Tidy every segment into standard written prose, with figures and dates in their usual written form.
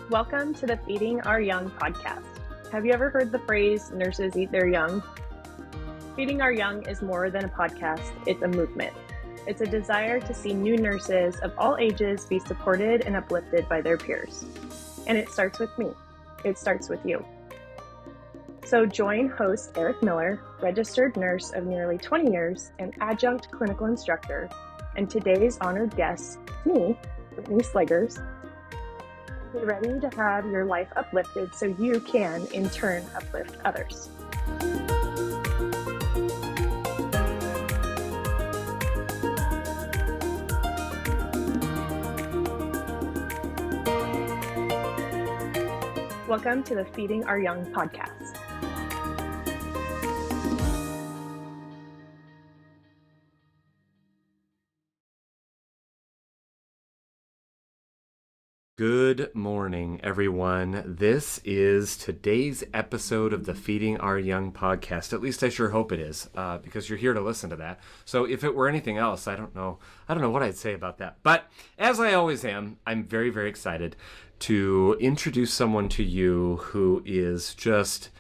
Welcome to the Feeding Our Young podcast. Have you ever heard the phrase, nurses eat their young? Feeding Our Young is more than a podcast, it's a movement. It's a desire to see new nurses of all ages be supported and uplifted by their peers. And it starts with me. It starts with you. So join host Eric Miller, registered nurse of nearly 20 years and adjunct clinical instructor, and today's honored guest, me, Brittany Slegers. Be ready to have your life uplifted so you can, in turn, uplift others. Welcome to the Feeding Our Young podcast. Good morning, everyone. This is today's episode of the Feeding Our Young podcast. At least I sure hope it is, because you're here to listen to that. So if it were anything else, I don't know what I'd say about that. But as I always am, I'm very, very excited to introduce someone to you who is just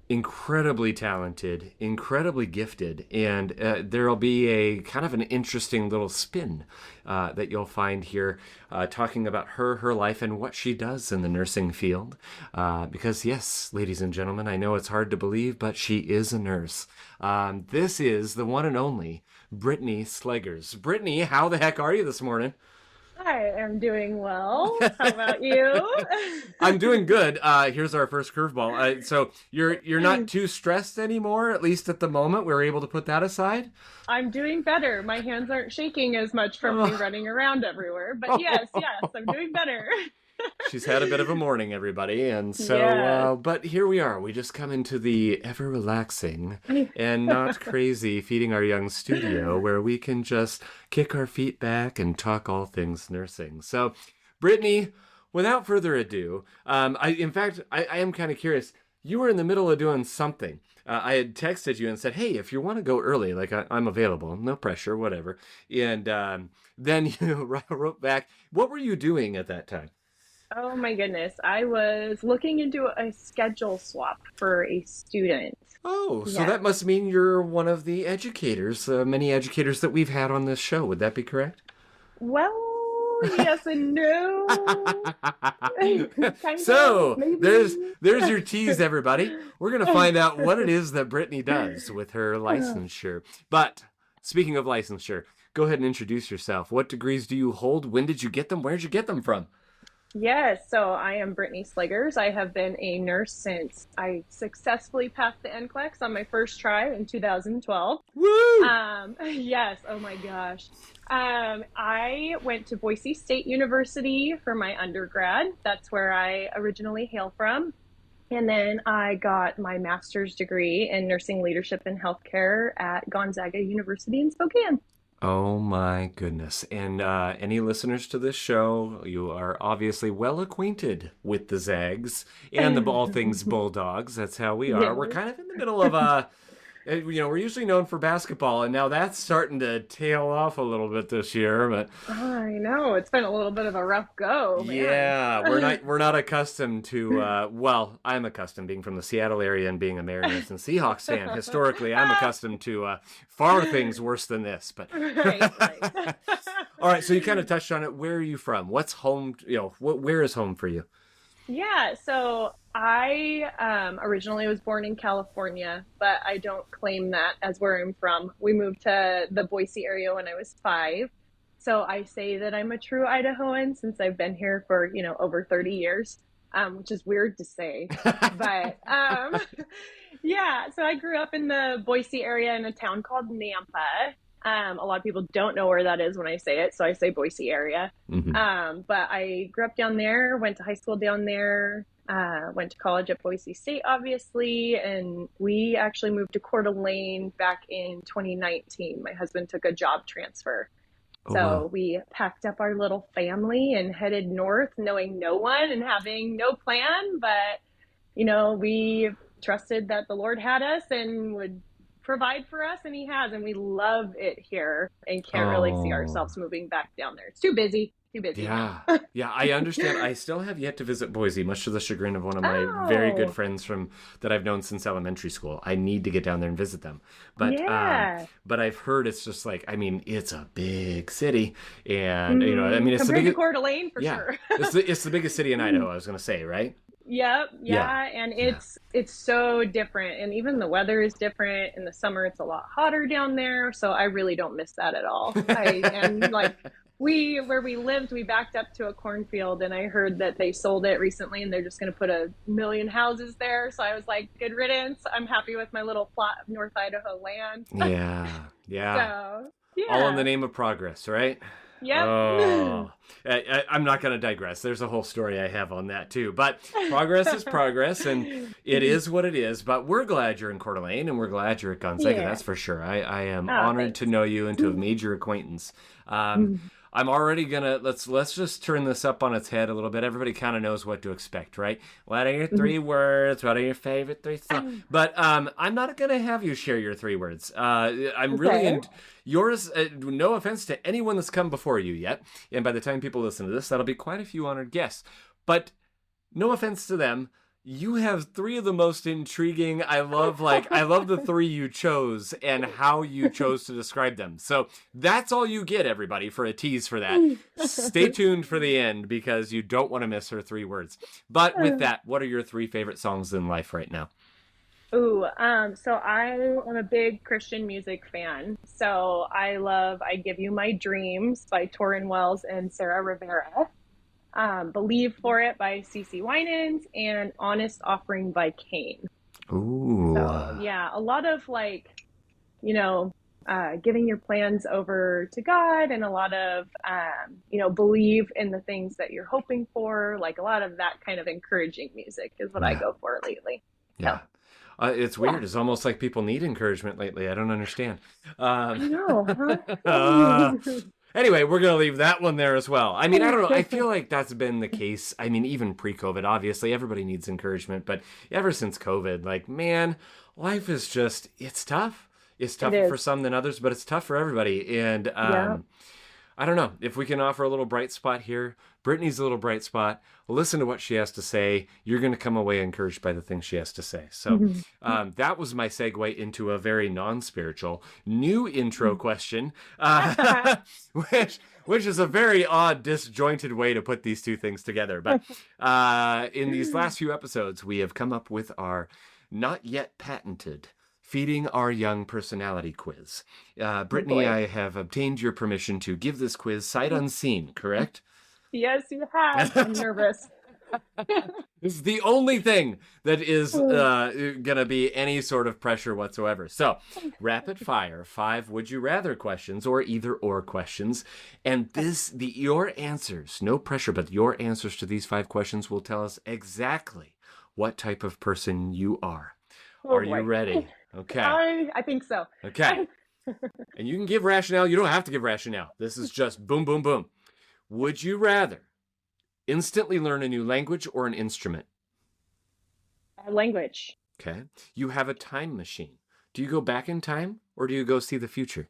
incredibly talented, incredibly gifted, and there'll be a kind of an interesting little spin that you'll find here talking about her life and what she does in the nursing field. Because yes, ladies and gentlemen, I know it's hard to believe, but she is a nurse. This is the one and only Brittany Slegers. Brittany, how the heck are you this morning? I am doing well. How about you? I'm doing good. Here's our first curveball. So you're not too stressed anymore, at least at the moment. We're able to put that aside. I'm doing better. My hands aren't shaking as much from me running around everywhere. But yes, I'm doing better. She's had a bit of a morning, everybody. And so, Yes. but here we are. We just come into the ever relaxing and not crazy Feeding Our Young studio where we can just kick our feet back and talk all things nursing. So, Brittany, without further ado, I am kind of curious. You were in the middle of doing something. I had texted you and said, hey, if you want to go early, like I'm available, no pressure, whatever. And then you wrote back, what were you doing at that time? Oh my goodness. I was looking into a schedule swap for a student. Oh, so Yeah. that must mean you're one of the educators, many educators that we've had on this show. Would that be correct? Well, yes and no. Kind So of, maybe. there's your tease, everybody. We're going to find out what it is that Brittany does with her licensure. But speaking of licensure, go ahead and introduce yourself. What degrees do you hold? When did you get them? Where did you get them from? Yes, so I am Brittany Slegers. I have been a nurse since I successfully passed the NCLEX on my first try in 2012. Woo! Yes, oh my gosh. I went to Boise State University for my undergrad. That's where I originally hail from. And then I got my master's degree in nursing leadership and healthcare at Gonzaga University in Spokane. Oh my goodness. And any listeners to this show, you are obviously well acquainted with the Zags and all things Bulldogs. That's how we are. Yeah. We're kind of in the middle of we're usually known for basketball, and now that's starting to tail off a little bit this year. But I know it's been a little bit of a rough go. Man. yeah, we're not accustomed to. Well, I'm accustomed being from the Seattle area and being a Mariners and Seahawks fan. Historically, I'm accustomed to far things worse than this. But Right. all right, so you kind of touched on it. Where are you from? What's home? Where is home for you? Yeah, so I originally was born in California, but I don't claim that as where I'm from. We moved to the Boise area when I was 5. So I say that I'm a true Idahoan since I've been here for, over 30 years, which is weird to say. But yeah, so I grew up in the Boise area in a town called Nampa. A lot of people don't know where that is when I say it, so I say Boise area. Mm-hmm. But I grew up down there, went to high school down there, went to college at Boise State, obviously, and we actually moved to Coeur d'Alene back in 2019. My husband took a job transfer. Oh, So wow. we packed up our little family and headed north, knowing no one and having no plan, but, we trusted that the Lord had us and would provide for us, and he has, and we love it here and can't really see ourselves moving back down there. It's too busy. too busy Yeah. now. Yeah, I understand. I still have yet to visit Boise, much to the chagrin of one of my very good Oh, friends that I've known since elementary school. I need to get down there and visit them. yeah. But I've heard it's just like, I mean, it's a big city, and I mean, it's the Compared to biggest. Coeur d'Alene, for Yeah, sure. it's the biggest city in Idaho. I was gonna say, right? Yep, Yeah. yeah, and Yeah. it's so different, and even the weather is different. In the summer, it's a lot hotter down there, so I really don't miss that at all. And like where we lived, we backed up to a cornfield, and I heard that they sold it recently, and they're just going to put 1 million houses there. So I was like, good riddance. I'm happy with my little plot of North Idaho land. Yeah. Yeah. So All in the yeah, name of progress, right? yep. Oh, I'm not going to digress. There's a whole story I have on that too. But progress is progress, and it is what it is. But we're glad you're in Coeur d'Alene, and we're glad you're at Gonzaga. Yeah. That's for sure. I am Oh, honored to thanks. know you and to have made your acquaintance. I'm already gonna let's just turn this up on its head a little bit. Everybody kind of knows what to expect, right? What are your 3 words? What are your favorite 3 songs? But I'm not gonna have you share your 3 words. I'm really Okay. yours. No offense to anyone that's come before you yet, and by the time people listen to this, that'll be quite a few honored guests. But no offense to them. You have 3 of the most intriguing. I love the 3 you chose and how you chose to describe them. So that's all you get, everybody, for a tease for that. Stay tuned for the end because you don't want to miss her 3 words. But with that, what are your 3 favorite songs in life right now? Ooh, so I am a big Christian music fan. So I love I Give You My Dreams by Torrin Wells and Sarah Rivera. Believe for It by CeCe Winans, and Honest Offering by Kane. Ooh. So yeah, a lot of like, giving your plans over to God, and a lot of, believe in the things that you're hoping for. Like a lot of that kind of encouraging music is what I Yeah. go for lately. Yeah. It's weird. It's almost like people need encouragement lately. I don't understand. I know, Uh, huh? Anyway, we're going to leave that one there as well. I mean, I don't know. I feel like that's been the case. I mean, even pre-COVID, obviously, everybody needs encouragement. But ever since COVID, like, man, life is just, it's tough. It's tougher for some than others, but it's tough for everybody. And Yeah. I don't know if we can offer a little bright spot here. Brittany's a little bright spot. Listen to what she has to say. You're going to come away encouraged by the things she has to say. So that was my segue into a very non-spiritual new intro question, which is a very odd, disjointed way to put these 2 things together. But in these last few episodes, we have come up with our not yet patented Feeding Our Young personality quiz. Brittany, I have obtained your permission to give this quiz sight unseen, correct? Yes, you have. I'm nervous. This is the only thing that is going to be any sort of pressure whatsoever. So, rapid fire, 5 would you rather questions or either or questions. And your answers, no pressure, but your answers to these 5 questions will tell us exactly what type of person you are. Oh, Are boy. you ready? Okay. I think so. Okay. And you can give rationale. You don't have to give rationale. This is just boom, boom, boom. Would you rather instantly learn a new language or an instrument? Language. Okay. You have a time machine. Do you go back in time or do you go see the future?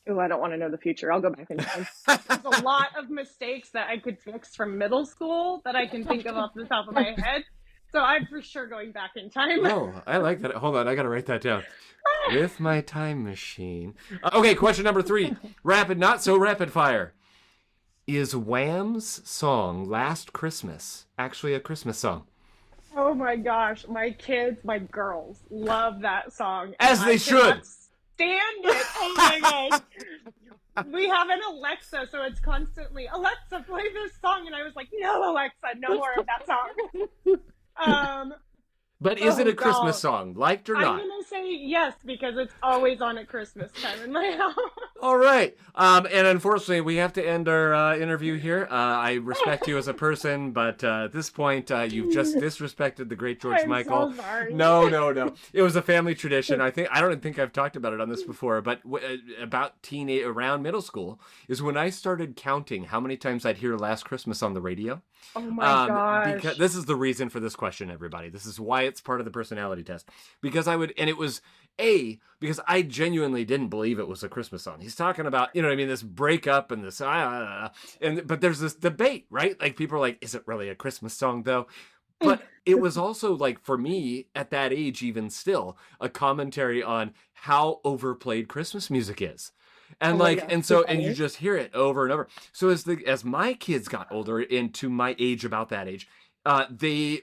Oh, I don't want to know the future. I'll go back in time. There's a lot of mistakes that I could fix from middle school that I can think of off the top of my head. So I'm for sure going back in time. Oh, I like that. Hold on. I got to write that down. With my time machine. Okay, question number 3. Not so rapid fire. Is Wham's song Last Christmas actually a Christmas song? Oh my gosh. My kids, my girls love that song. As they should. Stand it. Oh my gosh. We have an Alexa, so it's constantly, Alexa, play this song. And I was like, no, Alexa, no more of that song. But is it a Christmas song, liked or not? I'm going to say yes, because it's always on at Christmas time in my house. All right. And unfortunately, we have to end our interview here. I respect you as a person, but at this point, you've just disrespected the great George Michael. So sorry. No. It was a family tradition. I don't think I've talked about it on this before, but around middle school is when I started counting how many times I'd hear Last Christmas on the radio. Oh my gosh. Because this is the reason for this question, everybody. This is why it's part of the personality test. Because it was because I genuinely didn't believe it was a Christmas song. He's talking about, you know what I mean, this breakup and this, but there's this debate, right? Like people are like, is it really a Christmas song though? But it was also like, for me at that age, even still, a commentary on how overplayed Christmas music is. And and you just hear it over and over. So as my kids got older, into my age, about that age, they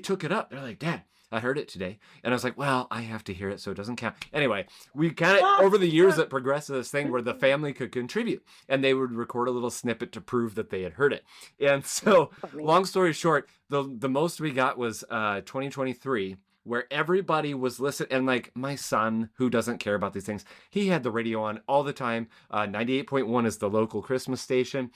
took it up. They're like, Dad, I heard it today. And I was like, well, I have to hear it, so it doesn't count. Anyway, we kind of, over the years, it progressed to this thing where the family could contribute. And they would record a little snippet to prove that they had heard it. And so, long story short, the most we got was 2023, where everybody was listening. And like my son, who doesn't care about these things, he had the radio on all the time. 98.1 is the local Christmas station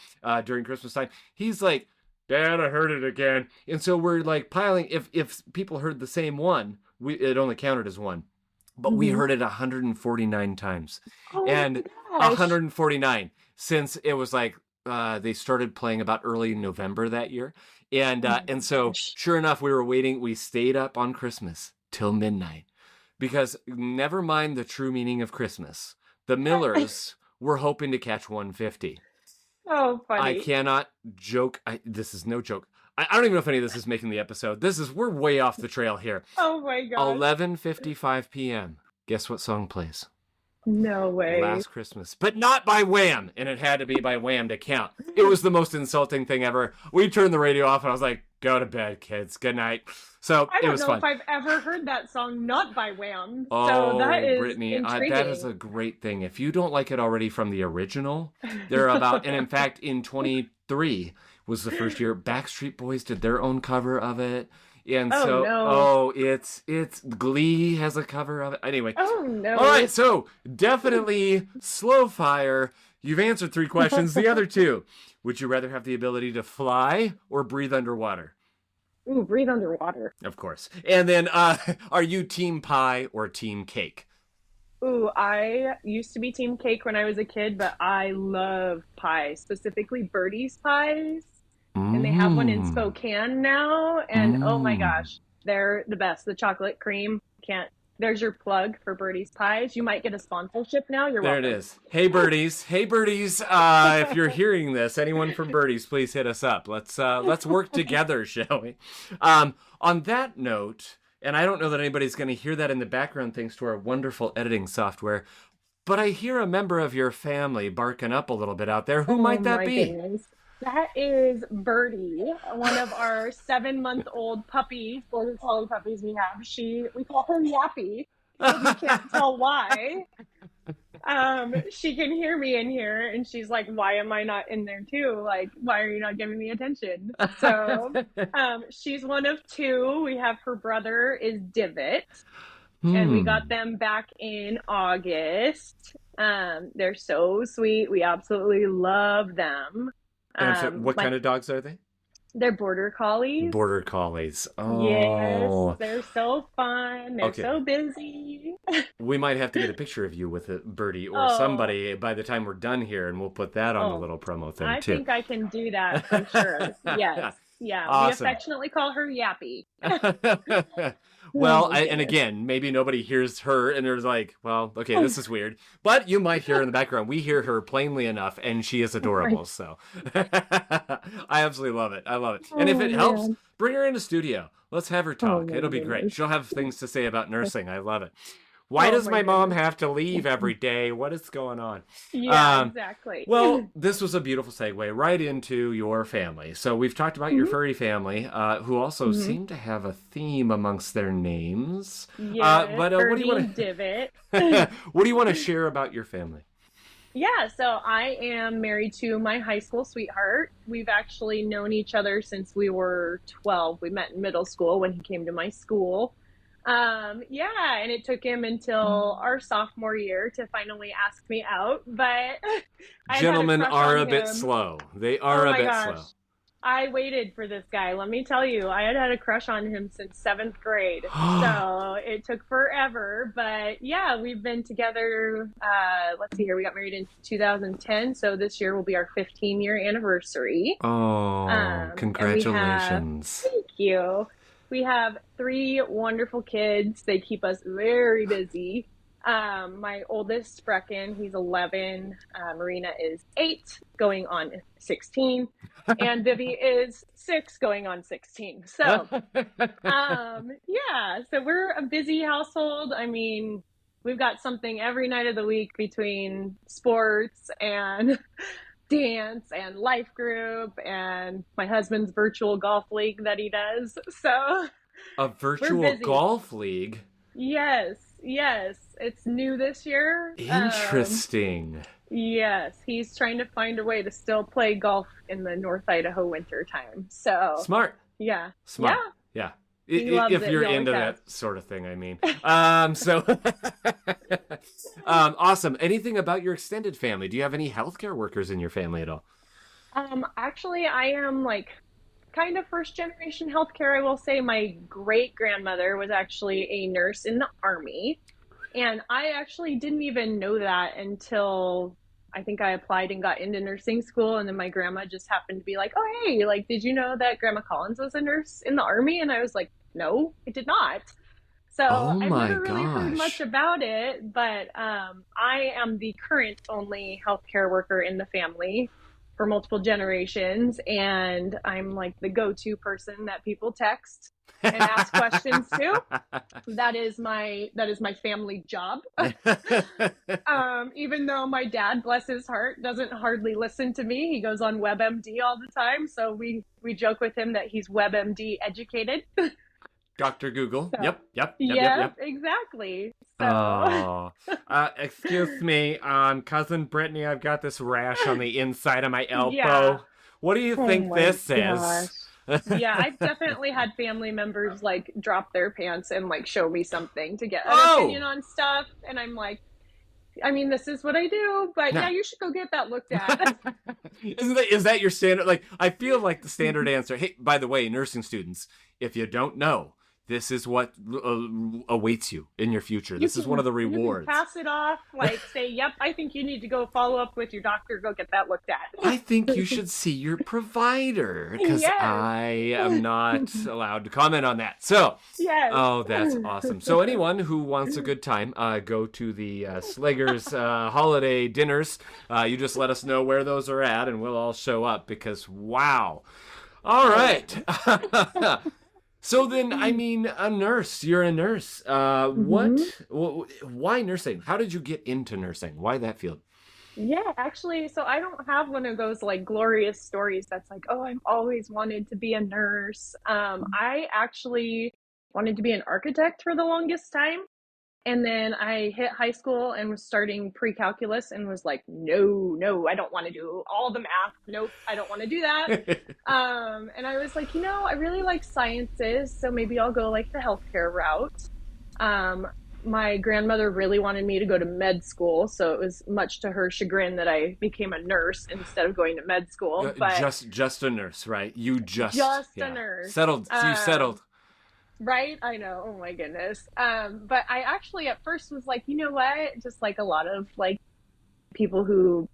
during Christmas time. He's like, Dad, I heard it again. And so we're like piling, if people heard the same one, it only counted as one. But we heard it 149 times. Oh and 149 since it was like they started playing about early November that year. And so sure enough, we were waiting. We stayed up on Christmas till midnight, because never mind the true meaning of Christmas, the Millers were hoping to catch 150. Oh, funny. I cannot joke. This is no joke. I don't even know if any of this is making the episode. We're way off the trail here. Oh my god. 11:55 p.m. Guess what song plays? No way. Last Christmas. But not by Wham! And it had to be by Wham to count. It was the most insulting thing ever. We turned the radio off and I was like, go to bed, kids. Good night. So it was fun. I don't know if I've ever heard that song not by Wham. Oh, so that is Brittany, intriguing. that is a great thing. If you don't like it already from the original, they're about, and in fact, in 23 was the first year Backstreet Boys did their own cover of it. And it's Glee has a cover of it. Anyway. Oh, no. All right, so definitely slow fire. You've answered 3 questions. The other 2, would you rather have the ability to fly or breathe underwater? Ooh, breathe underwater. Of course. And then, are you team pie or team cake? Ooh, I used to be team cake when I was a kid, but I love pie, specifically Birdie's pies. And they have one in Spokane now, and oh my gosh, they're the best. The chocolate cream, there's your plug for Birdie's Pies. You might get a sponsorship now. You're welcome. There it is. Hey, Birdies. If you're hearing this, anyone from Birdies, please hit us up. Let's work together, shall we? On that note, and I don't know that anybody's going to hear that in the background thanks to our wonderful editing software, but I hear a member of your family barking up a little bit out there. Who might that be? Goodness. That is Birdie, one of our 7-month-old puppies, border collie puppies we have. We call her Yappy. We can't tell why. She can hear me in here, and she's like, why am I not in there too? Like, why are you not giving me attention? So she's one of 2. We have her brother is Divot, and we got them back in August. They're so sweet. We absolutely love them. And so what kind of dogs are they? They're border collies. Border collies. Oh. Yes, they're so fun. They're so busy. We might have to get a picture of you with a Birdie or somebody by the time we're done here, and we'll put that on the little promo thing, too. I think I can do that for sure. Yes. Yeah, awesome. We affectionately call her Yappy. Well, and again, maybe nobody hears her and they're like, well, okay, this is weird. But you might hear her in the background. We hear her plainly enough, and she is adorable. So I absolutely love it. I love it. And if it helps, bring her in the studio. Let's have her talk. It'll be great. She'll have things to say about nursing. I love it. Why does my mom have to leave every day? What is going on? Yeah, exactly. Well, this was a beautiful segue right into your family. So we've talked about your furry family, who also seem to have a theme amongst their names. Yeah, but what do you want to Divot? What do you want to share about your family? Yeah, so I am married to my high school sweetheart. We've actually known each other since we were 12. We met in middle school when he came to my school. And it took him until our sophomore year to finally ask me out, but gentlemen are a bit slow. They are a bit slow. I waited for this guy. Let me tell you, I had a crush on him since 7th grade. So it took forever, but yeah, we've been together. Let's see here. We got married in 2010. So this year will be our 15-year anniversary. Oh, congratulations. Thank you. We have three wonderful kids. They keep us very busy. My oldest, Brecken, he's 11. Marina is 8, going on 16. And Vivi is 6, going on 16. So, yeah, so we're a busy household. I mean, we've got something every night of the week between sports and dance and life group and my husband's virtual golf league that he does. So A virtual golf league? Yes. It's new this year. Interesting. Yes. He's trying to find a way to still play golf in the North Idaho winter time. So smart. Yeah. Smart. Yeah. If you're into that sort of thing, I mean. Awesome. Anything about your extended family? Do you have any healthcare workers in your family at all? Actually, I am like kind of first generation healthcare. I will say my great grandmother was actually a nurse in the Army. And I actually didn't even know that until I think I applied and got into nursing school. And then my grandma just happened to be like, oh, hey, like, did you know that Grandma Collins was a nurse in the Army? And I was like, no, I did not. So I've never really heard much about it, but I am the current only healthcare worker in the family for multiple generations. And I'm like the go-to person that people text and ask questions to. That is my family job. Even though my dad, bless his heart, doesn't hardly listen to me. He goes on WebMD all the time. So we joke with him that he's WebMD educated. Dr. Google. So, yep, exactly. So. Oh, excuse me, cousin Brittany, I've got this rash on the inside of my elbow. Yeah. What do you think this is? Yeah, I've definitely had family members like drop their pants and like show me something to get an opinion on stuff. And I'm like, I mean, this is what I do, but yeah, you should go get that looked at. Is that your standard? Like, I feel like the standard answer. Hey, by the way, nursing students, if you don't know, this is what awaits you in your future. This is one of the rewards. You can pass it off, like say, yep, I think you need to go follow up with your doctor, go get that looked at. I think you should see your provider, because I am not allowed to comment on that. So, oh, that's awesome. So anyone who wants a good time, go to the Slegers holiday dinners. You just let us know where those are at, and we'll all show up, because wow. All right. So then, I mean, a nurse. You're a nurse. Why nursing? How did you get into nursing? Why that field? Yeah, actually, so I don't have one of those like glorious stories that's like, oh, I've always wanted to be a nurse. I actually wanted to be an architect for the longest time. And then I hit high school and was starting pre-calculus and was like, no, I don't want to do all the math. Nope, I don't want to do that. And I was like, I really like sciences, so maybe I'll go like the healthcare route. My grandmother really wanted me to go to med school, so it was much to her chagrin that I became a nurse instead of going to med school. But just a nurse, right? You just a nurse. Settled. You settled. Right? I know. Oh my goodness. But I actually at first was like, you know what? Just like a lot of like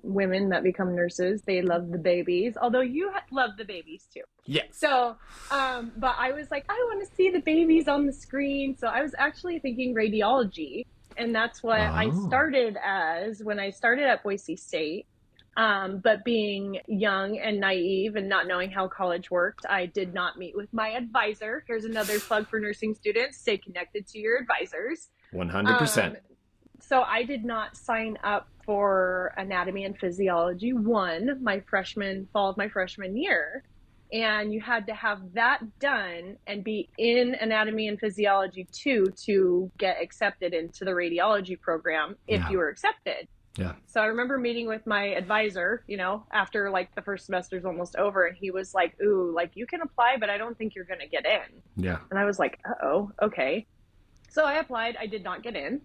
women that become nurses, they love the babies. Although you love the babies too. Yes. So, but I was like, I want to see the babies on the screen. So I was actually thinking radiology. And that's what I started as when I started at Boise State. But being young and naive and not knowing how college worked, I did not meet with my advisor. Here's another plug for nursing students. Stay connected to your advisors. 100%. So I did not sign up for anatomy and physiology fall of my freshman year. And you had to have that done and be in anatomy and physiology too to get accepted into the radiology program if you were accepted. Yeah. So I remember meeting with my advisor, after like the first semester's almost over, and he was like, ooh, like you can apply, but I don't think you're going to get in. Yeah. And I was like, uh-oh, okay. So I applied. I did not get in.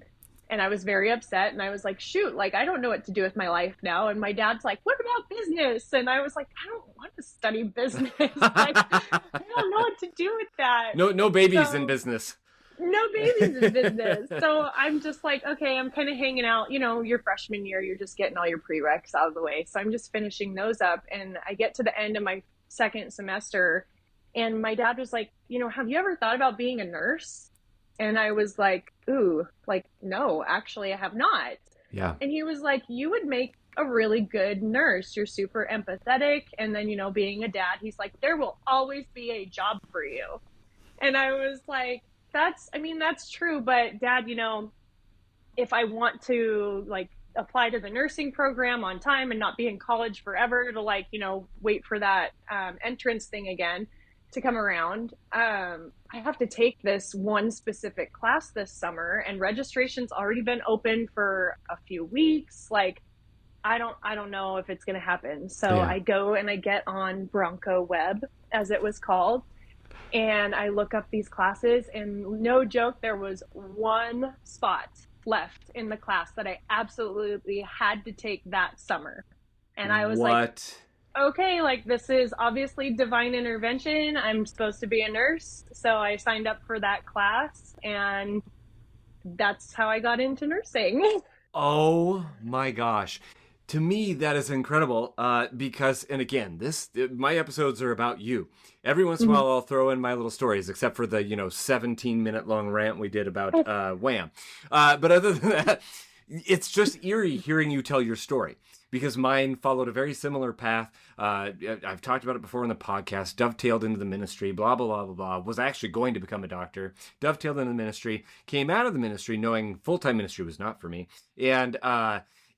And I was very upset. And I was like, shoot, like, I don't know what to do with my life now. And my dad's like, what about business? And I was like, I don't want to study business. Like, I don't know what to do with that. No babies in business. No babies in business. So I'm just like, okay, I'm kind of hanging out, your freshman year, you're just getting all your prereqs out of the way. So I'm just finishing those up. And I get to the end of my second semester And my dad was like, have you ever thought about being a nurse? And I was like, ooh, like, no, actually, I have not. Yeah. And he was like, you would make a really good nurse. You're super empathetic. And then, being a dad, he's like, there will always be a job for you. And I was like, that's true. But Dad, if I want to like apply to the nursing program on time and not be in college forever to wait for that entrance thing again to come around, I have to take this one specific class this summer, and registration's already been open for a few weeks. Like, I don't know if it's going to happen. So Yeah. I go and I get on Bronco Web, as it was called, and I look up these classes, and no joke, there was one spot left in the class that I absolutely had to take that summer. And I was like, okay, like, this is obviously divine intervention. I'm supposed to be a nurse. So I signed up for that class, and that's how I got into nursing. Oh my gosh. To me, that is incredible because, and again, my episodes are about you. Every once in a while, I'll throw in my little stories, except for the, 17-minute long rant we did about Wham. But other than that, it's just eerie hearing you tell your story, because mine followed a very similar path. I've talked about it before in the podcast, dovetailed into the ministry, blah, blah, blah, blah, blah, was actually going to become a doctor, dovetailed into the ministry, came out of the ministry knowing full-time ministry was not for me.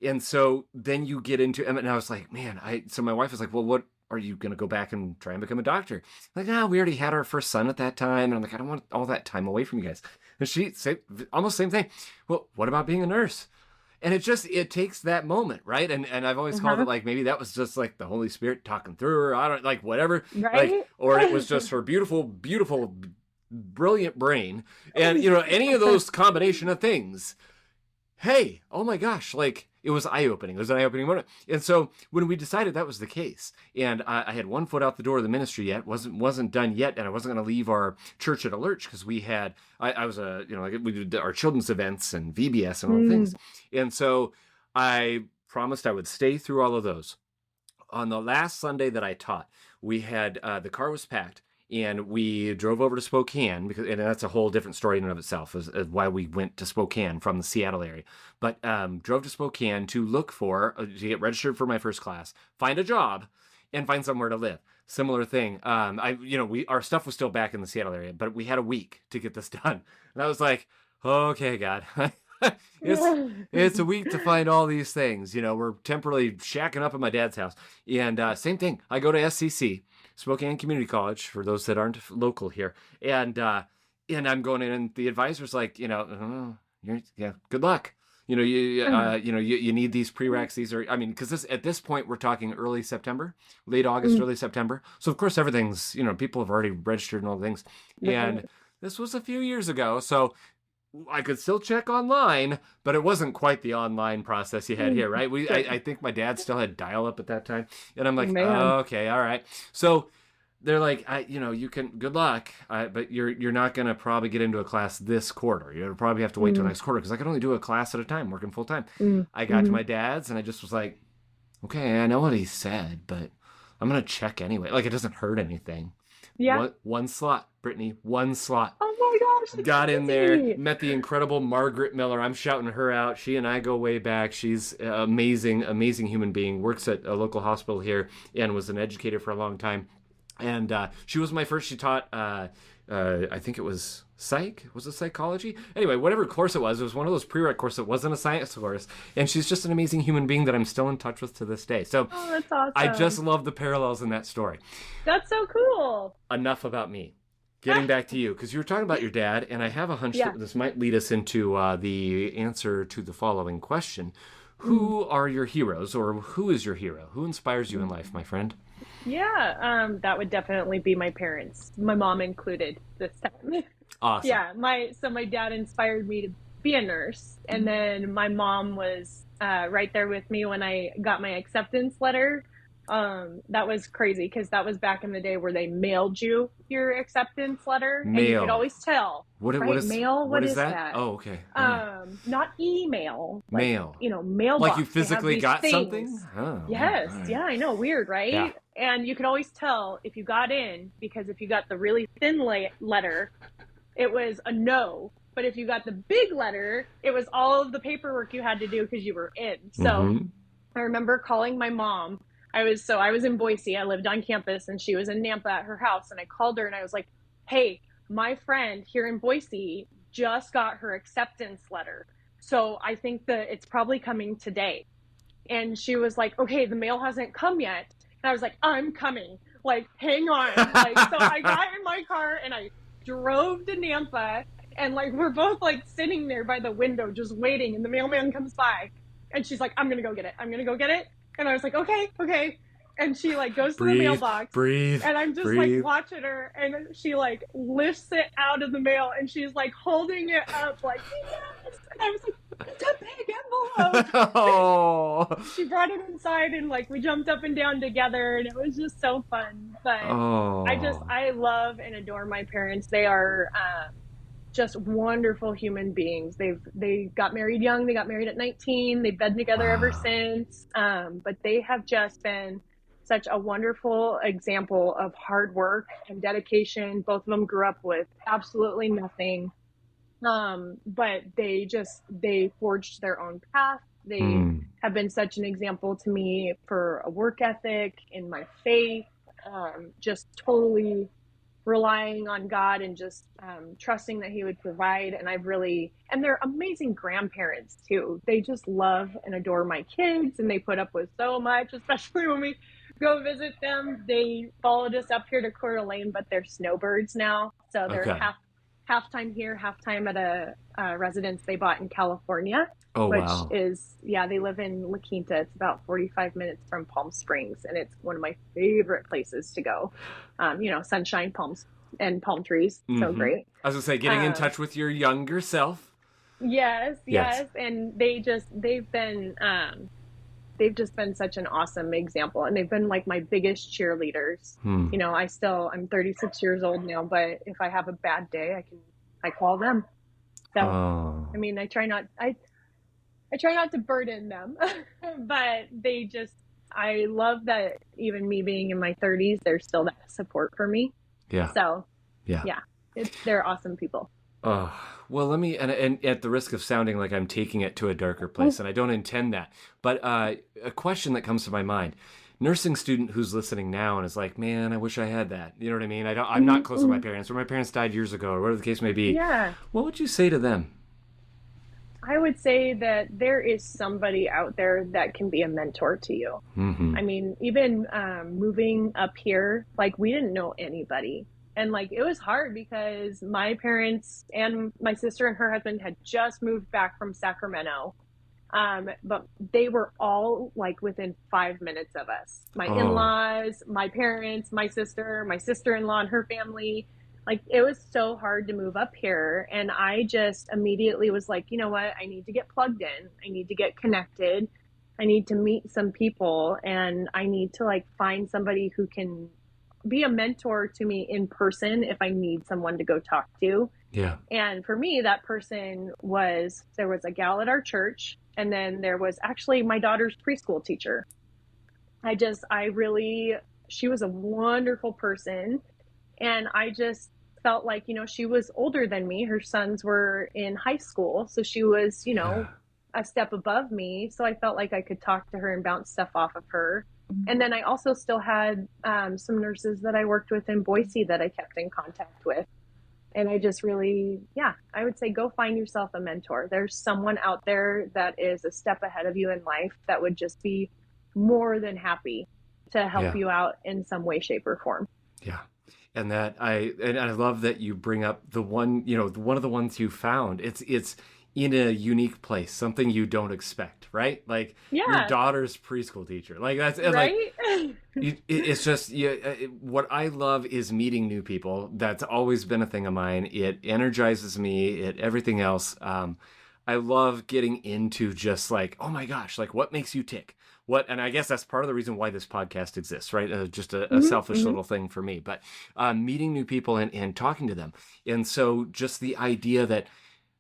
And so then you get into, and I was like, man, so my wife was like, well, what, are you going to go back and try and become a doctor? I'm like, we already had our first son at that time. And I'm like, I don't want all that time away from you guys. And she said almost same thing. Well, what about being a nurse? And it takes that moment, right? And I've always called it like, maybe that was just like the Holy Spirit talking through her. I don't like, whatever. Right? Like, or it was just her beautiful, beautiful, brilliant brain. And, any of those combination of things. Hey, oh my gosh, like, it was eye-opening. It was an eye-opening moment. And so when we decided that was the case, and I had one foot out the door of the ministry yet, wasn't done yet, and I wasn't going to leave our church at a lurch, because we had, I was we did our children's events and VBS and all the things. And so I promised I would stay through all of those. On the last Sunday that I taught, we had, the car was packed, and we drove over to Spokane, and that's a whole different story in and of itself, as why we went to Spokane from the Seattle area. But drove to Spokane to look to get registered for my first class, find a job, and find somewhere to live. Similar thing. Our stuff was still back in the Seattle area, but we had a week to get this done. And I was like, okay, God. It's a week to find all these things. We're temporarily shacking up at my dad's house. And same thing. I go to SCC, Spokane Community College, for those that aren't local here. And I'm going in, and the advisor's like, good luck. You need these prereqs. These are, because at this point we're talking early September, late August, early September. So of course everything's, people have already registered and all things. And this was a few years ago, so I could still check online, but it wasn't quite the online process you had here, right? I think my dad still had dial-up at that time, and I'm like, okay, all right. So they're like, you can, good luck, but you're not going to probably get into a class this quarter. You'll probably have to wait till next quarter, because I can only do a class at a time, working full time. I got to my dad's, and I just was like, okay, I know what he said, but I'm going to check anyway. Like, it doesn't hurt anything. Yeah. One slot, Brittany, one slot. Oh my gosh. Got in there, met the incredible Margaret Miller. I'm shouting her out. She and I go way back. She's an amazing, amazing human being. Works at a local hospital here and was an educator for a long time. And she was my first. She taught, I think it was psych. Was it psychology? Anyway, whatever course it was one of those prereq courses. It wasn't a science course. And she's just an amazing human being that I'm still in touch with to this day. So that's awesome. I just love the parallels in that story. That's so cool. Enough about me. Getting back to you, because you were talking about your dad, and I have a hunch that this might lead us into the answer to the following question. Who are your heroes, or who is your hero? Who inspires you in life, my friend? Yeah, that would definitely be my parents, my mom included this time. Awesome. Yeah, my dad inspired me to be a nurse, and then my mom was right there with me when I got my acceptance letter. That was crazy, because that was back in the day where they mailed you your acceptance letter. Mail. And you could always tell. What is mail? What is that? Oh, okay. Not email. Mail. Mailbox. Like you physically got something? Oh, yes. right. Yeah, I know. Weird, right? Yeah. And you could always tell if you got in, because if you got the really thin letter, it was a no. But if you got the big letter, it was all of the paperwork you had to do because you were in. So I remember calling my mom. I was in Boise. I lived on campus, and she was in Nampa at her house. And I called her and I was like, hey, my friend here in Boise just got her acceptance letter. So I think that it's probably coming today. And she was like, okay, the mail hasn't come yet. And I was like, I'm coming. Like, hang on. Like, so I got in my car and I drove to Nampa. And like, we're both like sitting there by the window just waiting. And the mailman comes by. And she's like, I'm going to go get it. I'm going to go get it. And I was like, okay. And she like goes to the mailbox. And I'm just like watching her. And she like lifts it out of the mail. And she's like holding it up like, yes. And I was like, it's a big envelope. Oh. She brought it inside and like we jumped up and down together. And it was just so fun. But I love and adore my parents. They are just wonderful human beings. They got married young. They got married at 19. They've been together ever since. But they have just been such a wonderful example of hard work and dedication. Both of them grew up with absolutely nothing. But they forged their own path. They have been such an example to me for a work ethic, in my faith, just totally relying on God and just trusting that he would provide. And they're amazing grandparents too. They just love and adore my kids, and they put up with so much, especially when we go visit them. They followed us up here to Coeur d'Alene, but they're snowbirds now. So they're half-time here, half-time at a residence they bought in California. Oh, which wow. They live in La Quinta. It's about 45 minutes from Palm Springs, and it's one of my favorite places to go. Sunshine, palms, and palm trees. So great. I was going to say, getting in touch with your younger self. Yes. And they've just been such an awesome example, and they've been like my biggest cheerleaders. I'm 36 years old now, but if I have a bad day, I call them. So, I mean, I try not to burden them, but I love that even me being in my 30s, there's still that support for me. Yeah. So, they're awesome people. Oh, well, let me, and at the risk of sounding like I'm taking it to a darker place, and I don't intend that, but a question that comes to my mind: nursing student who's listening now and is like, man, I wish I had that. You know what I mean? I'm not close to my parents, or my parents died years ago, or whatever the case may be. Yeah. What would you say to them? I would say that there is somebody out there that can be a mentor to you. I mean, even moving up here, like we didn't know anybody. And like, it was hard because my parents and my sister and her husband had just moved back from Sacramento. But they were all like within 5 minutes of us. My in-laws, my parents, my sister-in-law and her family. Like, it was so hard to move up here. And I just immediately was like, you know what? I need to get plugged in. I need to get connected. I need to meet some people, and I need to like find somebody who can be a mentor to me in person if I need someone to go talk to. Yeah. And for me, that person there was a gal at our church, and then there was actually my daughter's preschool teacher. She was a wonderful person. And I just felt like, she was older than me. Her sons were in high school. So she was, a step above me. So I felt like I could talk to her and bounce stuff off of her. And then I also still had some nurses that I worked with in Boise that I kept in contact with. And I just really, I would say go find yourself a mentor. There's someone out there that is a step ahead of you in life that would just be more than happy to help you out in some way, shape, or form. Yeah. And I love that you bring up the one, one of the ones you found. It's in a unique place, something you don't expect, right? Like your daughter's preschool teacher. Like that's right. Like, it's just what I love is meeting new people. That's always been a thing of mine. It energizes me. Everything else. I love getting into just like, oh my gosh, like what makes you tick? And I guess that's part of the reason why this podcast exists, right? Just a selfish little thing for me, but meeting new people and talking to them. And so just the idea that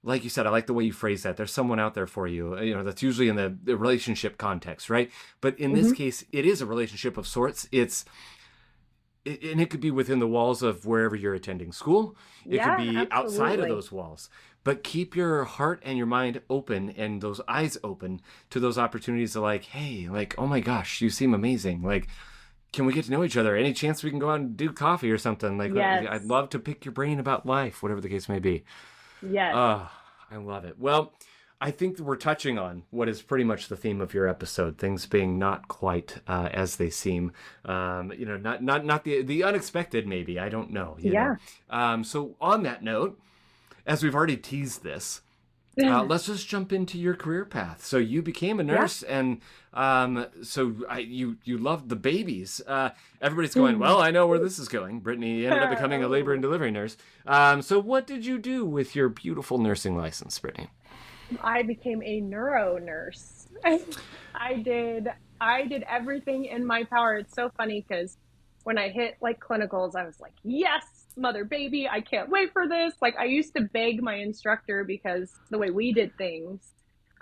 like you said, I like the way you phrase that. There's someone out there for you. You know, that's usually in the relationship context, right? But in this case, it is a relationship of sorts. And it could be within the walls of wherever you're attending school. It could be outside of those walls. But keep your heart and your mind open and those eyes open to those opportunities of like, hey, like, oh my gosh, you seem amazing. Like, can we get to know each other? Any chance we can go out and do coffee or something? Like, I'd love to pick your brain about life, whatever the case may be. Yes. I love it. Well, I think that we're touching on what is pretty much the theme of your episode, things being not quite as they seem. Not the unexpected, maybe. I don't know. You know? So on that note, as we've already teased this, let's just jump into your career path. So you became a nurse, and you loved the babies. Everybody's going, well, I know where this is going. Brittany ended up becoming a labor and delivery nurse. So what did you do with your beautiful nursing license, Brittany? I became a neuro nurse. I did everything in my power. It's so funny because when I hit like clinicals, I was like, yes, mother baby, I can't wait for this. Like I used to beg my instructor because the way we did things,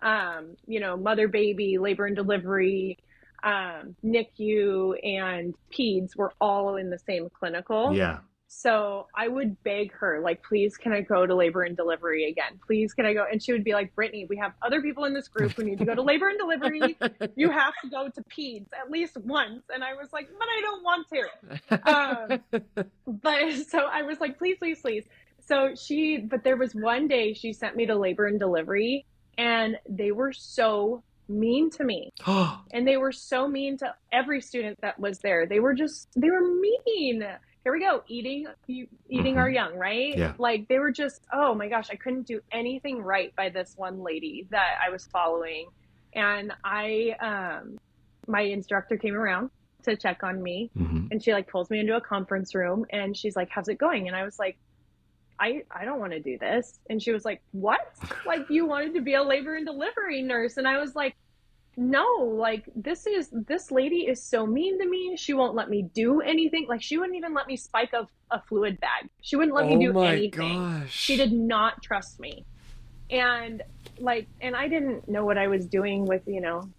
mother baby, labor and delivery, NICU and peds were all in the same clinical. Yeah. So I would beg her, like, please, can I go to labor and delivery again? Please, can I go? And she would be like, Brittany, we have other people in this group who need to go to labor and delivery. You have to go to peds at least once. And I was like, but I don't want to. But so I was like, please, please, please. But there was one day she sent me to labor and delivery and they were so mean to me. And they were so mean to every student that was there. They were mean. Here we go, eating our young, right? Yeah. Like they were just, oh my gosh, I couldn't do anything right by this one lady that I was following. And my instructor came around to check on me and she like pulls me into a conference room and she's like, how's it going? And I was like, I don't want to do this. And she was like, what? Like you wanted to be a labor and delivery nurse? And I was like, no, like this lady is so mean to me. She won't let me do anything. Like she wouldn't even let me spike a fluid bag. She wouldn't let me do anything. Gosh. She did not trust me. And I didn't know what I was doing with,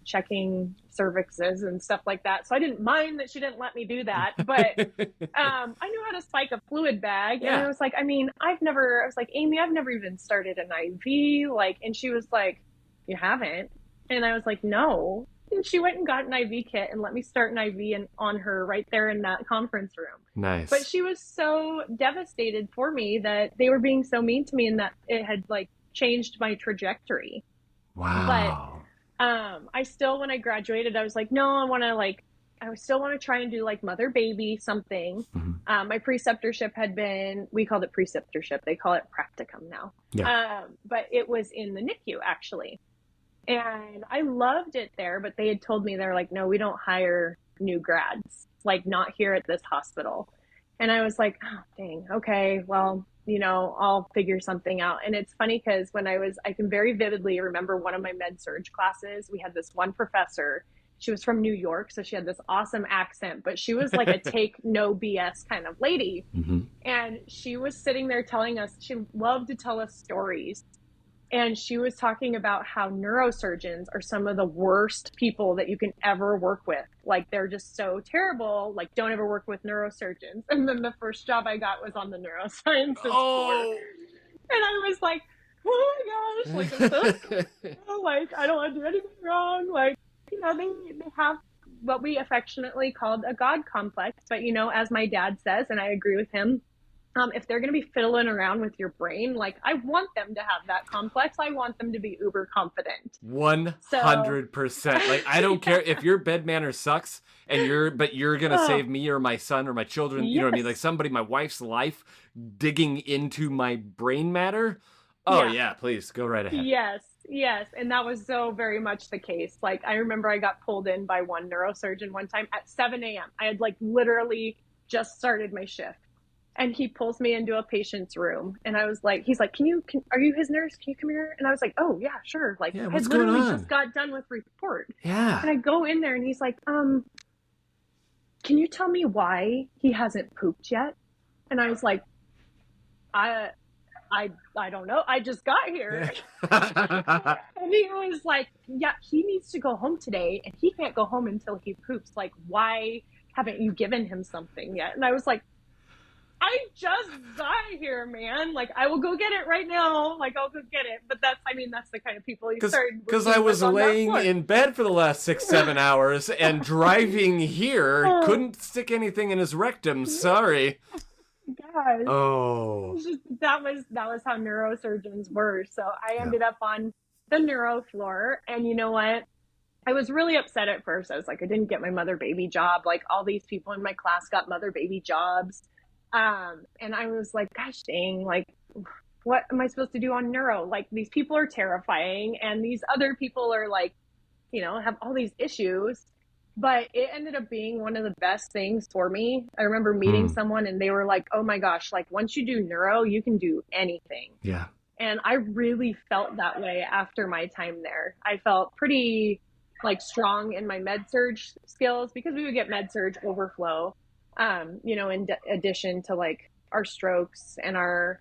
checking cervixes and stuff like that. So I didn't mind that she didn't let me do that. But I knew how to spike a fluid bag. Yeah. And I was like, Amy, I've never even started an IV. And she was like, you haven't? And I was like, no. And she went and got an IV kit and let me start an IV on her right there in that conference room. Nice. But she was so devastated for me that they were being so mean to me and that it had changed my trajectory. Wow. But I still, when I graduated, I was like, no, I still want to try and do mother baby something. My preceptorship we called it preceptorship. They call it practicum now. Yeah. But it was in the NICU actually. And I loved it there, but they had told me, they're like, no, we don't hire new grads, not here at this hospital. And I was like, oh, dang, okay, well, I'll figure something out. And it's funny because I can very vividly remember one of my med-surg classes. We had this one professor. She was from New York, so she had this awesome accent, but she was like a take no BS kind of lady. And she was sitting there telling us, she loved to tell us stories. And she was talking about how neurosurgeons are some of the worst people that you can ever work with. They're just so terrible. Don't ever work with neurosurgeons. And then the first job I got was on the neurosciences floor. And I was like, oh my gosh, I'm so scared. I don't want to do anything wrong. They have what we affectionately called a God complex. But, as my dad says, and I agree with him, if they're going to be fiddling around with your brain, I want them to have that complex. I want them to be uber confident. 100%. I don't care if your bed manner sucks but you're going to save me or my son or my children. Yes. You know what I mean? My wife's life digging into my brain matter. Oh yeah, please go right ahead. Yes. And that was so very much the case. I remember I got pulled in by one neurosurgeon one time at 7 a.m. I had literally just started my shift. And he pulls me into a patient's room. And I was like, he's like, are you his nurse? Can you come here? And I was like, oh yeah, sure. I literally just got done with report. Yeah. And I go in there and he's like, can you tell me why he hasn't pooped yet? And I was like, I I don't know. I just got here. And he was like, yeah, he needs to go home today and he can't go home until he poops. Like, why haven't you given him something yet? And I was like, I just got here, man. Like, I will go get it right now. Like, I'll go get it. But that's the kind of people you started. Because I was laying in bed for the last 6-7 hours and driving here, couldn't stick anything in his rectum. Sorry. Gosh. Oh. That was how neurosurgeons were. So I ended up on the neuro floor. And you know what? I was really upset at first. I was like, I didn't get my mother baby job. Like, all these people in my class got mother baby jobs. And I was like, gosh dang, like, what am I supposed to do on neuro? Like, these people are terrifying and these other people are like, have all these issues. But it ended up being one of the best things for me. I remember meeting someone and they were like, oh my gosh, like, once you do neuro, you can do anything. Yeah. And I really felt that way after my time there. I felt pretty like strong in my med surge skills because we would get med surge overflow. In addition to like our strokes and our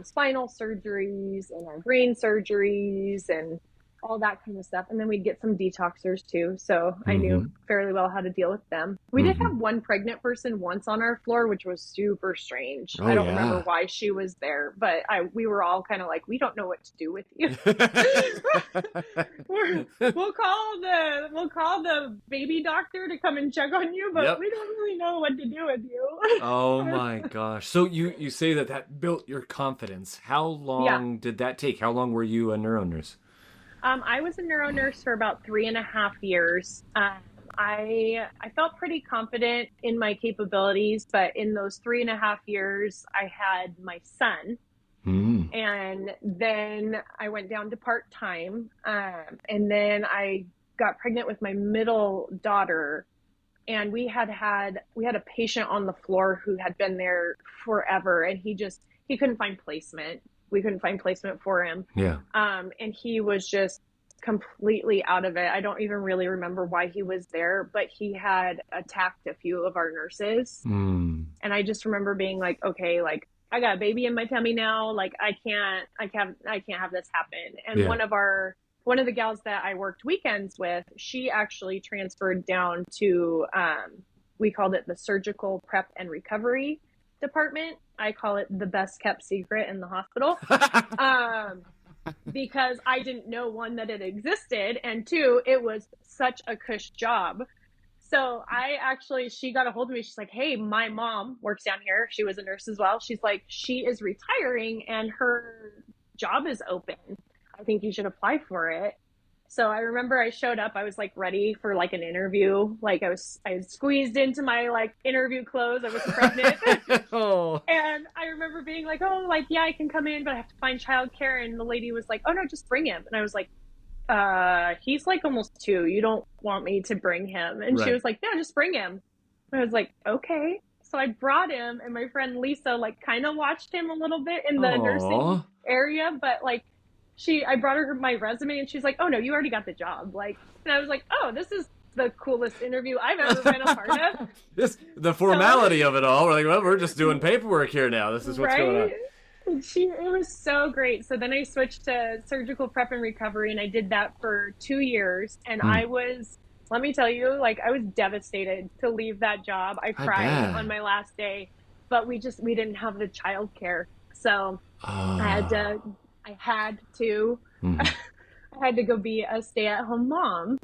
spinal surgeries and our brain surgeries and all that kind of stuff. And then we'd get some detoxers too. So I knew fairly well how to deal with them. We did have one pregnant person once on our floor, which was super strange. I don't remember why she was there, but we were all kind of like, we don't know what to do with you. We'll call the baby doctor to come and check on you, but we don't really know what to do with you. Oh my gosh. So you say that built your confidence. How long did that take? How long were you a neuro nurse? I was a neuro nurse for about 3.5 years. I felt pretty confident in my capabilities, but in those 3.5 years, I had my son. And then I went down to part-time. And then I got pregnant with my middle daughter. And we had a patient on the floor who had been there forever. And he couldn't find placement. We couldn't find placement for him. Yeah. And he was just completely out of it. I don't even really remember why he was there, but he had attacked a few of our nurses. And I just remember being like, okay, like, I got a baby in my tummy now. Like, I can't have this happen. And one of the gals that I worked weekends with, she actually transferred down to, we called it the surgical prep and recovery department. I call it the best kept secret in the hospital. Because I didn't know, one, that it existed, and two, it was such a cush job. So she got a hold of me. She's like, hey, my mom works down here. She was a nurse as well. She's like, she is retiring and her job is open. I think you should apply for it. So I remember I showed up, I was like ready for like an interview. Like I had squeezed into my like interview clothes. I was pregnant. And I remember being like, oh, like, yeah, I can come in, but I have to find childcare. And the lady was like, oh no, just bring him. And I was like, he's like almost 2. You don't want me to bring him? And she was like, no, just bring him. And I was like, okay. So I brought him, and my friend Lisa like kind of watched him a little bit in the nursing area, but like, I brought her my resume and she's like, oh no, you already got the job. Like, and I was like, oh, this is the coolest interview I've ever been a part of. The formality of it all. We're like, well, we're just doing paperwork here now. This is what's going on. It was so great. So then I switched to surgical prep and recovery, and I did that for 2 years. And let me tell you, like, I was devastated to leave that job. I cried on my last day, but we didn't have the childcare. So I had to go be a stay-at-home mom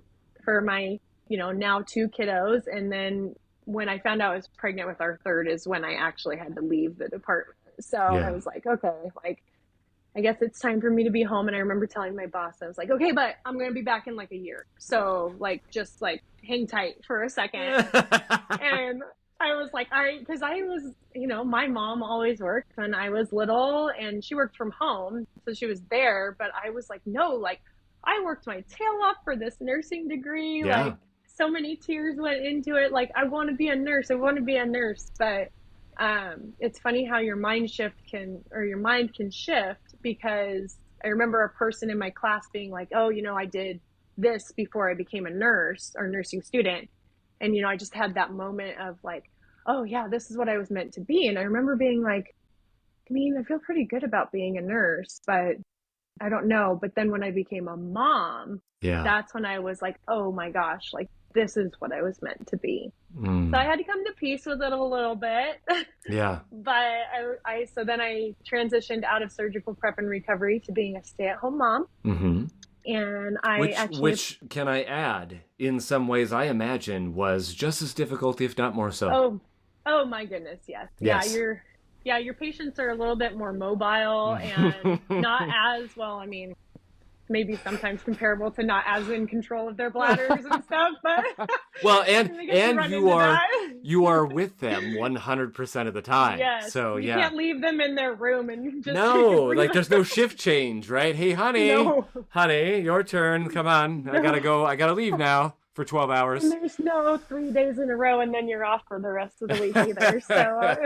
for my, now 2 kiddos. And then when I found out I was pregnant with our third is when I actually had to leave the department. So I was like, okay, like, I guess it's time for me to be home. And I remember telling my boss, I was like, okay, but I'm going to be back in like a year. So like, just like hang tight for a second. And I was like, all right, because I was, my mom always worked when I was little, and she worked from home. So she was there, but I was like, no, like, I worked my tail off for this nursing degree. Yeah. Like, so many tears went into it. Like, I want to be a nurse. But it's funny how your mind can shift, because I remember a person in my class being like, oh, I did this before I became a nurse or nursing student. And, I just had that moment of like, oh yeah, this is what I was meant to be. And I remember being like, mean, I feel pretty good about being a nurse, but I don't know. But then when I became a mom, Yeah. that's when I was like, oh my gosh, like this is what I was meant to be. So I Mm. had to come to peace with it a little bit. Yeah. But so then I transitioned out of surgical prep and recovery to being a stay-at-home mom. Mm-hmm. And I actually, Which can I add, in some ways I imagine was just as difficult, if not more so. oh my goodness, yes. Yes. Your patients are a little bit more mobile and not as well, I mean, maybe sometimes comparable to not as in control of their bladders and stuff, but Well, I guess you run you into are that. you are with them 100% of the time. Yes, So you yeah. can't leave them in their room and just No, like there's no shift change, right? Hey, no. honey, your turn. Come on. I gotta go. I gotta leave now for 12 And hours. there's no 3 days in a row and then you're off for the rest of the week either. So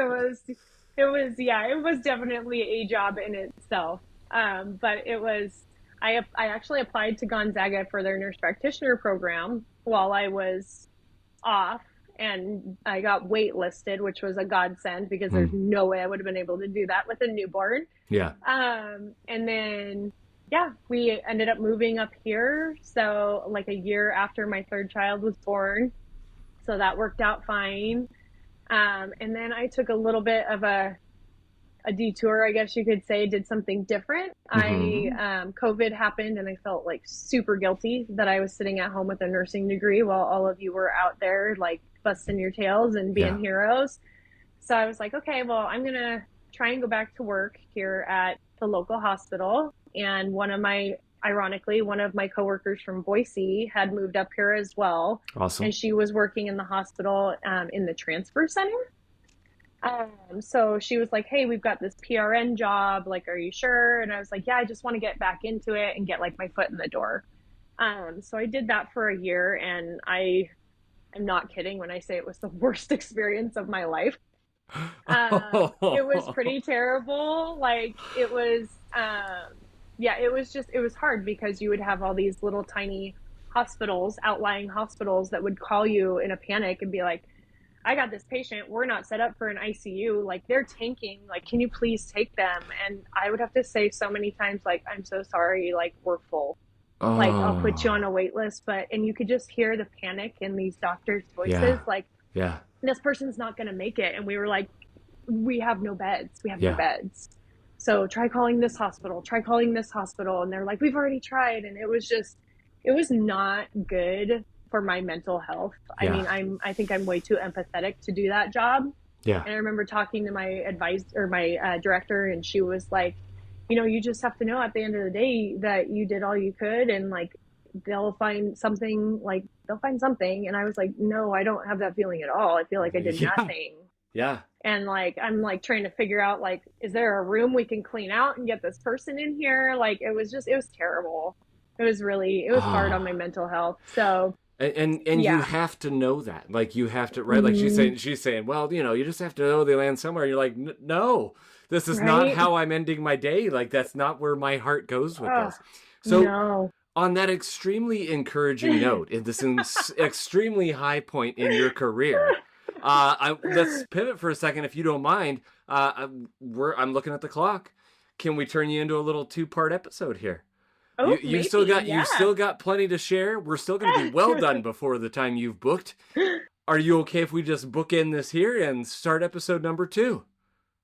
it was definitely a job in itself. But I actually applied to Gonzaga for their nurse practitioner program while I was off, and I got waitlisted, which was a godsend because there's no way I would have been able to do that with a newborn. Yeah. And then, yeah, we ended up moving up here. So like a year after my third child was born. So that worked out fine. And then I took a little bit of a detour, I guess you could say, did something different. COVID happened and I felt like super guilty that I was sitting at home with a nursing degree while all of you were out there like busting your tails and being heroes. So I was like, okay, well, I'm going to try and go back to work here at the local hospital. And ironically, one of my coworkers from Boise had moved up here as well. Awesome. And she was working in the hospital in the transfer center. So she was like, hey, we've got this PRN job. Like, are you sure? And I was like, yeah, I just want to get back into it and get like my foot in the door. So I did that for a year, and I am not kidding when I say it was the worst experience of my life. It was pretty terrible. Like it was, it was hard because you would have all these little tiny outlying hospitals that would call you in a panic and be like, I got this patient, we're not set up for an ICU, like they're tanking, like can you please take them? And I would have to say so many times, like, I'm so sorry, like we're full. Like I'll put you on a wait list, and you could just hear the panic in these doctors' voices, like this person's not gonna make it. And we were like, we have no beds. No beds. So try calling this hospital, and they're like, we've already tried. And it was not good for my mental health. I mean, I think I'm way too empathetic to do that job. Yeah. And I remember talking to my director, and she was like, you just have to know at the end of the day that you did all you could, and like, they'll find something. And I was like, no, I don't have that feeling at all. I feel like I did nothing. Yeah. And like, I'm like trying to figure out, like, is there a room we can clean out and get this person in here? Like, it was terrible. It was hard on my mental health. So, and you have to know that, like, you have to, right? Like she's saying, well, you just have to know they land somewhere. You're like, no, this is not how I'm ending my day. Like, that's not where my heart goes with this. So on that extremely encouraging note, in this extremely high point in your career, let's pivot for a second, if you don't mind. I'm looking at the clock. Can we turn you into a little 2-part episode here? Oh, you still got plenty to share. We're still going to be well done before the time you've booked. Are you okay if we just bookend this here and start episode number 2?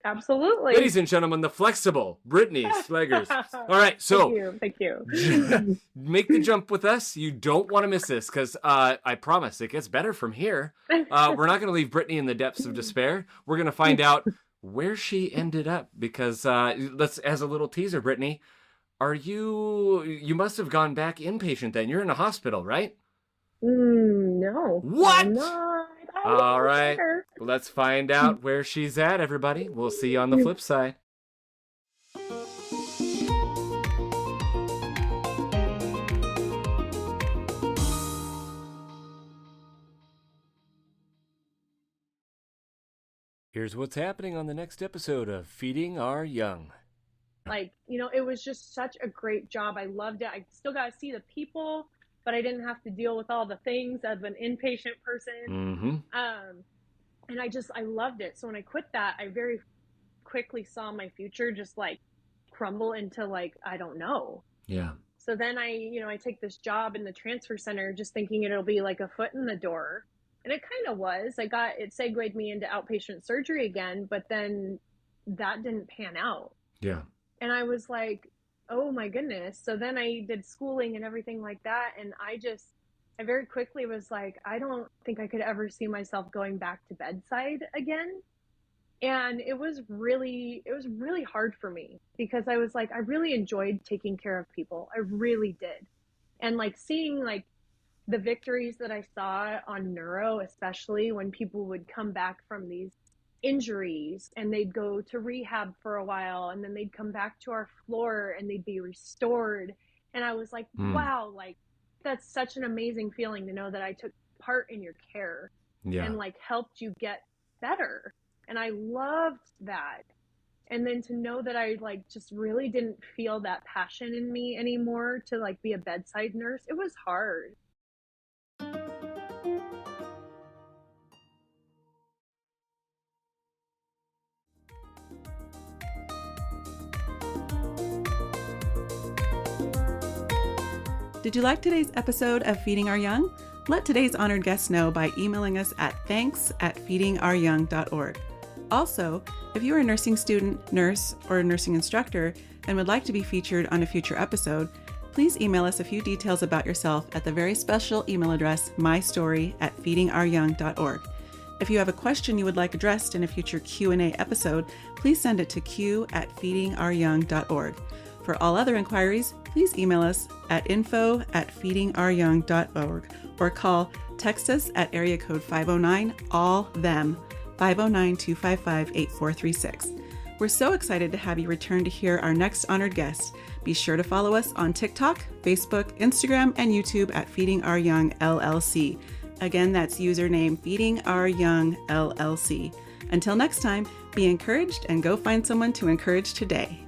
Absolutely. Ladies and gentlemen, the flexible Brittany Slegers. All right, so thank you. Make the jump with us. You don't want to miss this, because I promise it gets better from here. We're not going to leave Brittany in the depths of despair. We're going to find out where she ended up, because as a little teaser, Brittany, you must have gone back inpatient then. You're in a hospital, right? No. What? I'm not. All right. Let's find out where she's at, everybody. We'll see you on the flip side. Here's what's happening on the next episode of Feeding Our Young. Like, it was just such a great job. I loved it. I still got to see the people, but I didn't have to deal with all the things of an inpatient person. Mm-hmm. And I loved it. So when I quit that, I very quickly saw my future just like crumble into like, I don't know. Yeah. So then I take this job in the transfer center just thinking it'll be like a foot in the door. And it kind of was. It segued me into outpatient surgery again, but then that didn't pan out. Yeah. And I was like, oh my goodness. So then I did schooling and everything like that. And I very quickly was like, I don't think I could ever see myself going back to bedside again. And it was really hard for me because I was like, I really enjoyed taking care of people. I really did. And like seeing like the victories that I saw on neuro, especially when people would come back from these injuries and they'd go to rehab for a while and then they'd come back to our floor and they'd be restored. And I was like, wow, like that's such an amazing feeling to know that I took part in your care and like helped you get better. And I loved that. And then to know that I like just really didn't feel that passion in me anymore to like be a bedside nurse, it was hard. Did you like today's episode of Feeding Our Young? Let today's honored guests know by emailing us at thanks@feedingouryoung.org. Also, if you are a nursing student, nurse, or a nursing instructor and would like to be featured on a future episode, please email us a few details about yourself at the very special email address mystory@feedingouryoung.org. If you have a question you would like addressed in a future Q&A episode, please send it to q@feedingouryoung.org. For all other inquiries, please email us at info@feedingouryoung.org or text us at area code 509-ALL-THEM, 509-255-8436. We're so excited to have you return to hear our next honored guest. Be sure to follow us on TikTok, Facebook, Instagram, and YouTube at Feeding Our Young LLC. Again, that's username Feeding Our Young LLC. Until next time, be encouraged and go find someone to encourage today.